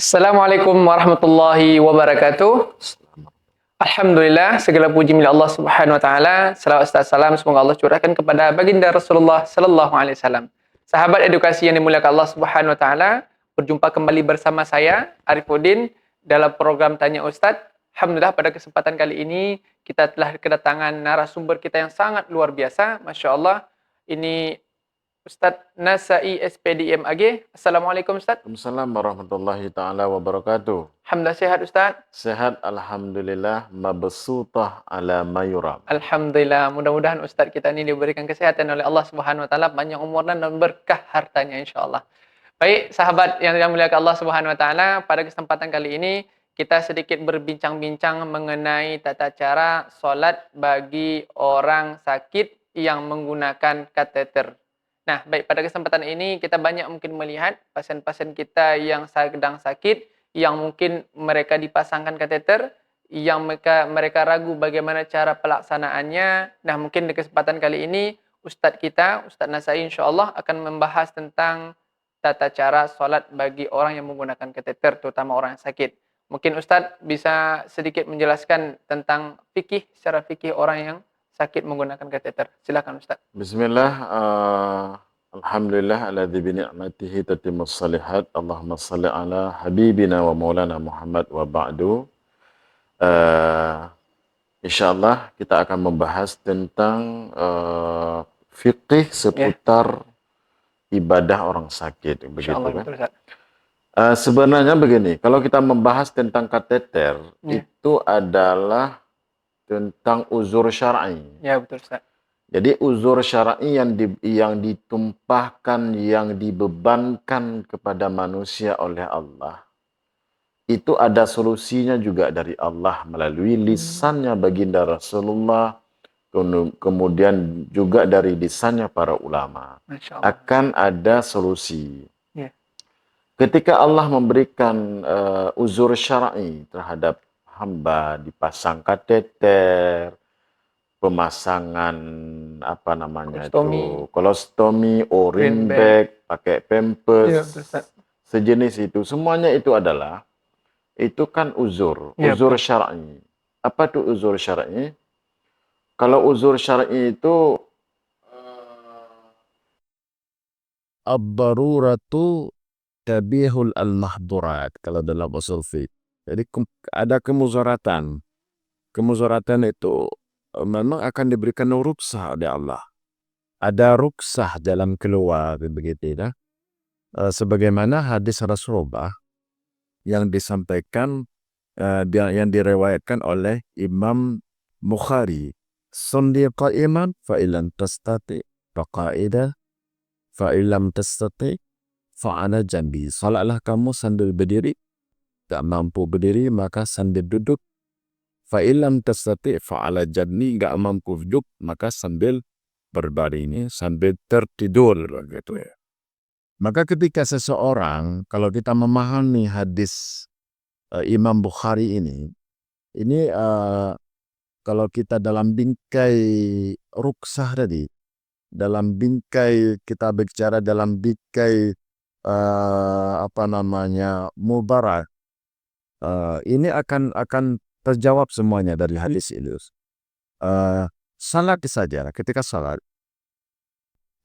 Assalamualaikum warahmatullahi wabarakatuh. Alhamdulillah, segala puji milik Allah Subhanahu wa taala. Salawat dan salam semoga Allah curahkan kepada baginda Rasulullah sallallahu alaihi wasallam. Sahabat edukasi yang dimuliakan Allah Subhanahu wa taala, berjumpa kembali bersama saya Arifuddin dalam program Tanya Ustadz. Alhamdulillah pada kesempatan kali ini kita telah kedatangan narasumber kita yang sangat luar biasa, Masya Allah. Ini Ustadz Nasai SPD MAG. Assalamualaikum Ustadz. Waalaikumsalam warahmatullahi taala wabarakatuh. Alhamdulillah sehat Ustadz. Sehat alhamdulillah, mabsutah ala mayuram. Alhamdulillah, mudah-mudahan Ustadz kita ini diberikan kesehatan oleh Allah Subhanahu wa taala, panjang umur dan berkah hartanya insyaallah. Baik, sahabat yang dimuliakan Allah Subhanahu wa taala, pada kesempatan kali ini kita sedikit berbincang-bincang mengenai tata cara salat bagi orang sakit yang menggunakan kateter. Nah, baik pada kesempatan ini kita banyak mungkin melihat pasien-pasien kita yang sedang sakit yang mungkin mereka dipasangkan kateter yang mereka ragu bagaimana cara pelaksanaannya. Nah, mungkin di kesempatan kali ini Ustadz kita, Ustadz Nasai insyaallah akan membahas tentang tata cara sholat bagi orang yang menggunakan kateter, terutama orang yang sakit. Mungkin Ustadz bisa sedikit menjelaskan tentang secara fikih orang yang sakit menggunakan kateter. Silakan Ustadz. Bismillah, alhamdulillah alladzi bi ni'matihi tatimmus shalihat. Allahumma shalli ala habibina wa maulana Muhammad wa ba'du. Insyaallah kita akan membahas tentang fikih seputar ibadah orang sakit, begitu Insyaallah kan? betul Ustadz. Sebenarnya begini, kalau kita membahas tentang kateter, itu adalah tentang uzur syar'i. Ya betul Ustadz. Jadi uzur syar'i yang ditumpahkan, yang dibebankan kepada manusia oleh Allah, itu ada solusinya juga dari Allah melalui lisannya baginda Rasulullah, kemudian juga dari lisannya para ulama. Masya Allah. Akan ada solusi. Ya. Ketika Allah memberikan uzur syar'i terhadap hamba, dipasang kateter, pemasangan apa namanya itu, kolostomi, orin bag, pakai pampers, sejenis itu, semuanya itu adalah, itu kan uzur syar'i. Apa itu uzur syar'i? Kalau uzur syar'i itu ad-daruratu tabihul al-mahdurat kalau dalam usul fiqh. Jadi ada kemuzaratan. Kemuzaratan itu memang akan diberikan ruksah oleh Allah. Ada ruksah dalam keluar begitu ya. Sebagaimana hadis Rasulullah yang disampaikan yang direwayatkan oleh Imam Bukhari. Salli qa'iman fa illam tastati fa qa'ida fa illam tastati fa ala jambi. Salatlah kamu sambil berdiri, tak mampu berdiri maka sambil duduk. Fa illam tastati fa ala jambi, enggak mampu duduk maka sambil berbaring, sambil tertidur begitu ya. Maka ketika seseorang, kalau kita memahami hadis Imam Bukhari ini kalau kita dalam bingkai ruksah tadi, dalam bingkai kita bicara dalam bingkai mubarak, ini akan terjawab semuanya dari hadis itu. Salat saja, ketika salat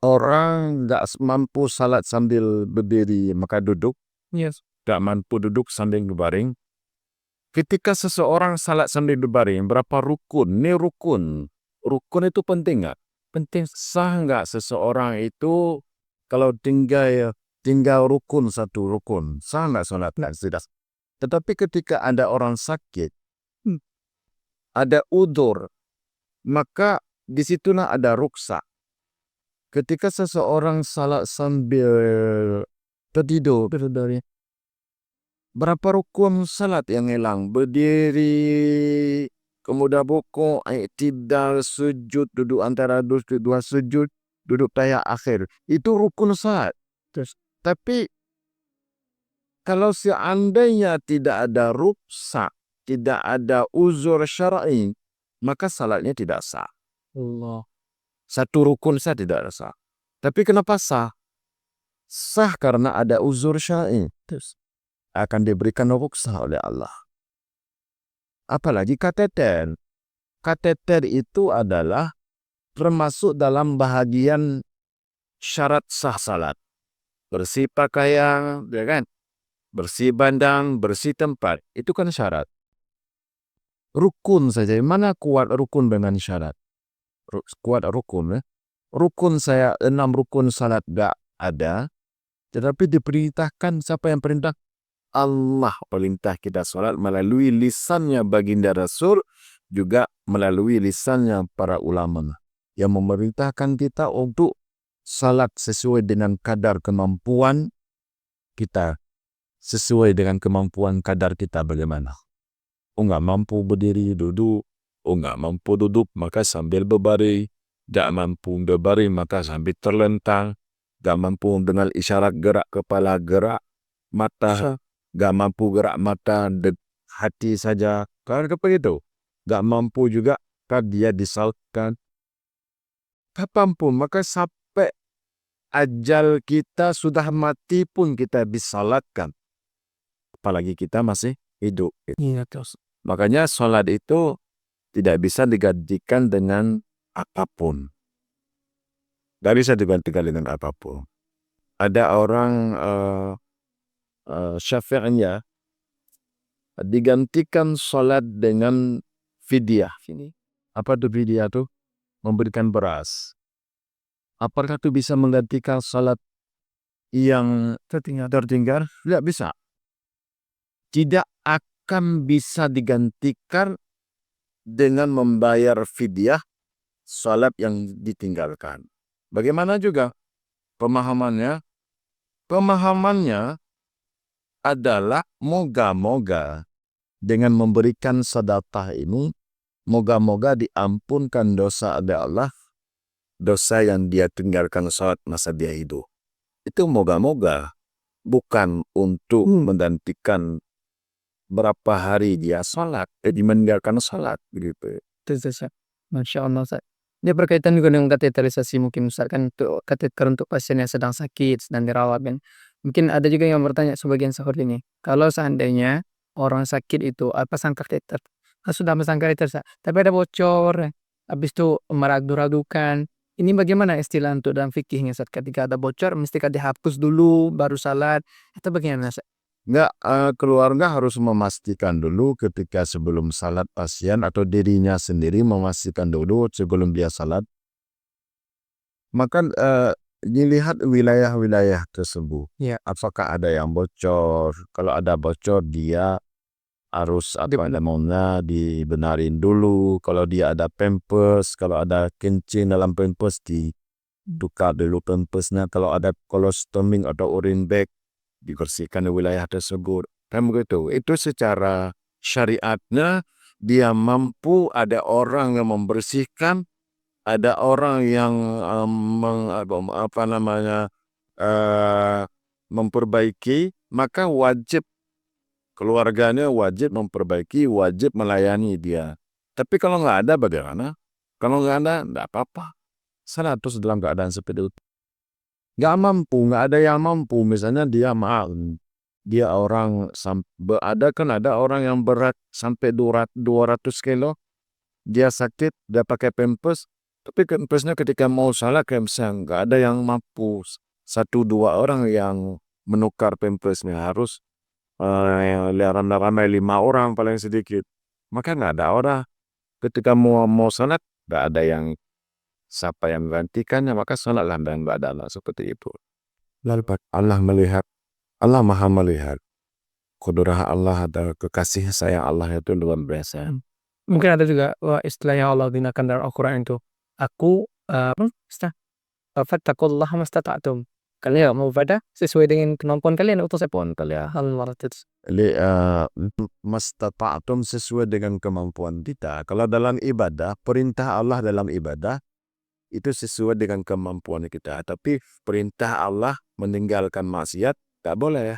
orang tidak mampu salat sambil berdiri maka duduk, tidak mampu duduk sambil berbaring. Ketika seseorang salat sambil berbaring, berapa rukun? Ini rukun. Rukun itu penting nggak? Penting. Sah nggak seseorang itu kalau tinggal rukun satu rukun? Sah nggak salat? Tidak. Tetapi ketika ada orang sakit, ada udzur, maka disitulah ada ruksa. Ketika seseorang salat sambil tertidur, berapa rukun salat yang hilang? Berdiri, kemudian bokok, i'tidal, sujud, duduk antara dua sujud, duduk tahiyat akhir. Itu rukun salat. Tapi kalau seandainya tidak ada ruksa, tidak ada uzur syar'i, maka salatnya tidak sah. Allah. Satu rukun sah tidak sah. Tapi kenapa sah? Sah karena ada uzur syar'i. akan diberikan rukhsah oleh Allah. Apalagi kateter. Kateter itu adalah termasuk dalam bahagian syarat sah salat. Bersih pakaian, ya kan? Bersih bandang, bersih tempat. Itu kan syarat. Rukun saja. Mana kuat rukun dengan syarat? Kuat rukun. Rukun 6 rukun salat gak ada. Tetapi diperintahkan, siapa yang perintah? Allah perintah kita salat melalui lisannya baginda Rasul, juga melalui lisannya para ulama yang memerintahkan kita untuk salat sesuai dengan kadar kemampuan kita, sesuai dengan kemampuan kadar kita bagaimana. Nggak mampu berdiri, duduk. Nggak mampu duduk, maka sambil berbaring. Nggak mampu berbaring, maka sambil terlentang. Nggak mampu dengan isyarat gerak kepala, gerak mata. Nggak mampu gerak mata, hati saja. Kan begitu. Nggak mampu juga, kan dia disautkan. Kapanpun, maka sampai ajal kita sudah mati pun kita disalatkan. Apalagi kita masih hidup. Makanya sholat itu tidak bisa digantikan dengan apapun. Tidak bisa digantikan dengan apapun. Ada orang syafi'iyah digantikan sholat dengan fidyah. Apa itu fidyah itu? Memberikan beras. Apakah itu bisa menggantikan sholat yang tertinggal? Tidak bisa. Tidak akan bisa digantikan dengan membayar fidyah salat yang ditinggalkan. Bagaimana juga pemahamannya? Pemahamannya adalah moga-moga dengan memberikan sedekah ini, moga-moga diampunkan dosa oleh Allah, dosa yang dia tinggalkan saat masa dia hidup. Itu moga-moga, bukan untuk menggantikan berapa hari dia salat, meninggalkan salat gitu. Masya Allah, Ustaz. Dia berkaitan juga dengan kateterisasi mungkin, Ustaz, kan untuk kateter untuk pasien yang sedang sakit, sedang dirawat kan. Mungkin ada juga yang bertanya sebagian seperti ini. Kalau seandainya orang sakit itu pasang kateter, sudah pasang kateter, Ustaz, tapi ada bocor, habis itu meragu-ragukan. Ini bagaimana istilah untuk dalam fikihnya, Ustaz? Ketika ada bocor, mesti dihapus dulu baru salat. Itu bagaimana, Ustaz? Enggak, keluarga harus memastikan dulu ketika sebelum salat pasien atau dirinya sendiri memastikan dulu sebelum dia salat. Maka dilihat wilayah-wilayah tersebut. Ya. Apakah ada yang bocor? Kalau ada bocor dia harus dibenarin dulu. Kalau dia ada pampers, kalau ada kencing dalam pampers ditukar dulu pampersnya. Kalau ada colostoming atau urine bag dibersihkan di wilayah tersebut. Kan begitu. Itu secara syariatnya dia mampu, ada orang yang membersihkan, ada orang yang memperbaiki, maka wajib keluarganya wajib memperbaiki, wajib melayani dia. Tapi kalau nggak ada bagaimana? Kalau nggak ada, nggak apa-apa. Salat terus dalam keadaan seperti itu. Nggak mampu, nggak ada yang mampu. Misalnya dia orang, ada orang yang berat sampai 200 kilo, dia sakit, dia pakai pampers, tapi pampersnya ketika mau salat nggak ada yang mampu. 1-2 orang yang menukar pampersnya, harus ramai 5 orang paling sedikit. Maka nggak ada orang. Ketika mau salat, nggak ada yang siapa yang menggantikannya, maka salatlah dan badala seperti itu. Lalu Allah melihat, Allah maha melihat. Kudrah Allah dan kekasih sayang Allah itu luar biasa. Mungkin ada juga istilah yang Allah gunakan dalam Al-Quran itu. Aku, fattaqullaha mastata'tum. Kalian mau ibadah sesuai dengan kemampuan kalian untuk sepon kalian. Jadi mastata'tum sesuai dengan kemampuan kita. Kalau dalam ibadah, perintah Allah dalam ibadah itu sesuai dengan kemampuan kita. Tapi perintah Allah meninggalkan maksiat nggak boleh ya.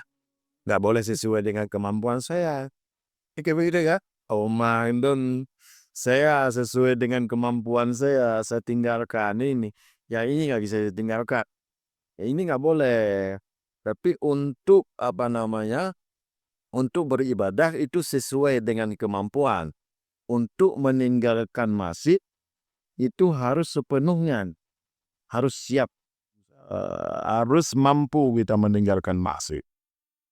Nggak boleh sesuai dengan kemampuan saya. Kayak begitu ya. Oh my God, saya sesuai dengan kemampuan saya tinggalkan ini. Ya ini nggak bisa ditinggalkan. Ya, ini nggak boleh. Tapi untuk untuk beribadah itu sesuai dengan kemampuan. Untuk meninggalkan masjid itu harus sepenuhnya, harus siap, harus mampu kita meninggalkan masjid.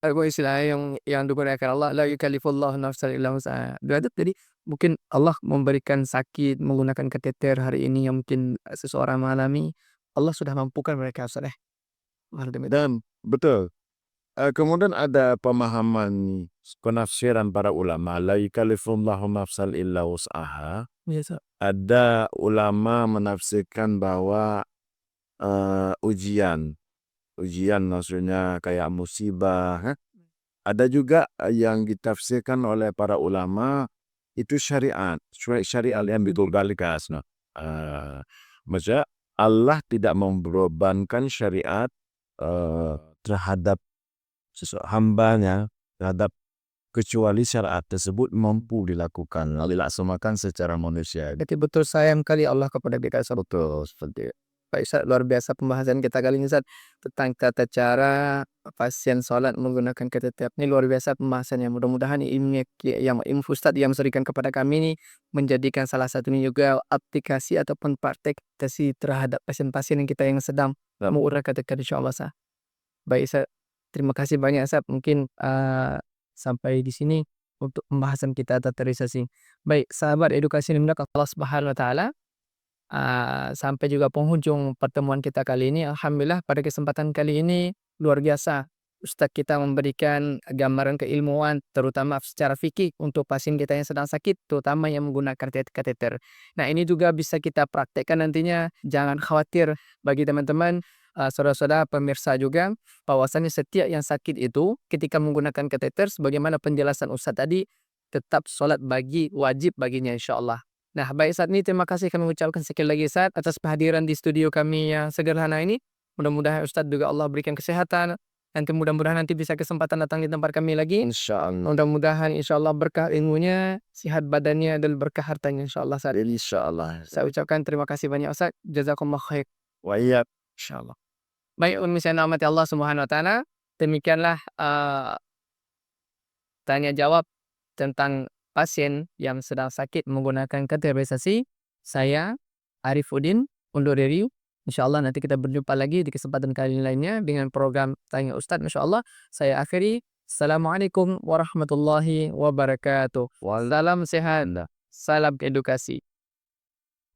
Istilah yang digunakan Allah, la yukallifullahu nafsan illa wus'aha. Jadi mungkin Allah memberikan sakit menggunakan kateter hari ini yang mungkin seseorang mengalami, Allah sudah mampukan mereka, Ustaz, Dan betul, kemudian ada pemahaman penafsiran para ulama, la yukallifullahu nafsan illa wus'aha. Biasa. Ada ulama menafsirkan bahwa ujian maksudnya kayak musibah. Ada juga yang ditafsirkan oleh para ulama itu syariat yang ditunggalkan. Maksudnya Allah tidak membebankan syariat terhadap hambanya, terhadap kecuali syariat tersebut mampu dilakukan, dilaksanakan secara manusia. Berarti betul sayang kali Allah kepada kita, Ustaz. Betul, seperti Baik, Ustaz, luar biasa pembahasan kita kali ini, Ustaz, tentang tata cara pasien sholat menggunakan kateter. Ini luar biasa pembahasannya. Mudah-mudahan ilmu Ustaz yang berikan kepada kami ini menjadikan salah satunya juga aplikasi ataupun praktekasi terhadap pasien-pasien yang kita yang sedang menguraikan kateter, insyaallah, Ustaz. Baik, Ustaz, terima kasih banyak, Ustaz. Mungkin sampai di sini untuk pembahasan kita tatarisasi. Baik, sahabat edukasi yang dimuliakan Allah Subhanahu wa taala, sampai juga penghujung pertemuan kita kali ini. Alhamdulillah pada kesempatan kali ini luar biasa Ustaz kita memberikan gambaran keilmuan terutama secara fikih untuk pasien kita yang sedang sakit, terutama yang menggunakan kateter. Nah, ini juga bisa kita praktekkan nantinya. Jangan khawatir bagi teman-teman, saudara-saudara pemirsa juga, bahwasannya setiap yang sakit itu ketika menggunakan kateter sebagaimana penjelasan Ustaz tadi, tetap sholat wajib baginya, insyaallah. Nah, baik, saat ini terima kasih kami ucapkan sekali lagi, Ustaz, atas kehadiran di studio kami yang sederhana ini. Mudah-mudahan Ustaz juga Allah berikan kesehatan. Nanti mudah-mudahan nanti bisa kesempatan datang di tempat kami lagi. insyaallah. Mudah-mudahan insyaallah berkah ilmunya, sihat badannya, dan berkah hartanya, insyaallah, Ustaz. Insyaallah. Saya ucapkan terima kasih banyak, Ustaz. Jazakumullah khair. Wa iyyak. Insyaallah. Baik, misalnya rahmati Allah Subhanahu wa taala, demikianlah tanya jawab tentang pasien yang sedang sakit menggunakan kateterisasi. Saya Arifuddin undur diri. Insyaallah nanti kita berjumpa lagi di kesempatan kali lainnya dengan program Tanya Ustaz, insyaallah. Saya akhiri. Assalamualaikum warahmatullahi wabarakatuh. Salam sehat, salam edukasi.